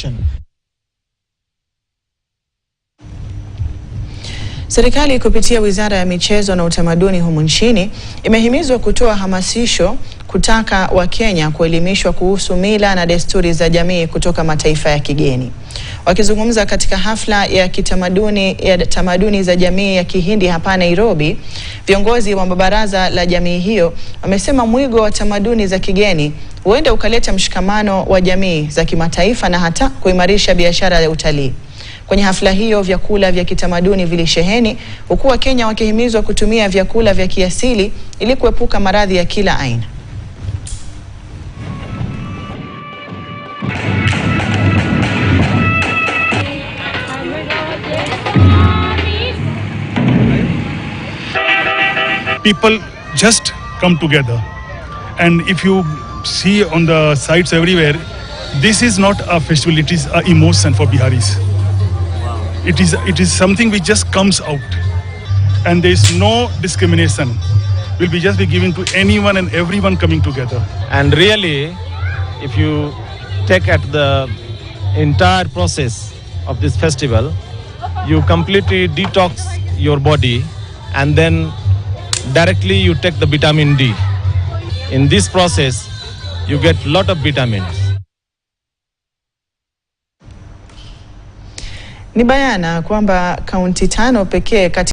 education. Serikali kupitia Wizara ya Michezo na Utamaduni humu nchini imehimizwa kutoa hamasisho kutaka Wakenya kuelimishwa kuhusu mila na desturi za jamii kutoka mataifa ya kigeni. Wakizungumza katika hafla ya tamaduni za jamii ya Kihindi hapa Nairobi, viongozi wa baraza la jamii hiyo wamesema mwigo wa tamaduni za kigeni huenda ukaleta mshikamano wa jamii za kimataifa na hata kuimarisha biashara ya utalii. Kwenye hafla hiyo vyakula vya kitamaduni vilisheheni, huku Wakenya wakihimizwa kutumia vyakula vya kiasili ili kuepuka maradhi ya kila aina. People just come together, and if you see on the sites everywhere, this is not a festival, it is an emotion for Biharis. It is something which just comes out, and there is no discrimination. Will be just be given to anyone and everyone coming together. And really, if you take at the entire process of this festival, you completely detox your body, and then directly you take the vitamin D. In this process, you get lot of vitamins. Ni bayana kwamba kaunti 5 pekee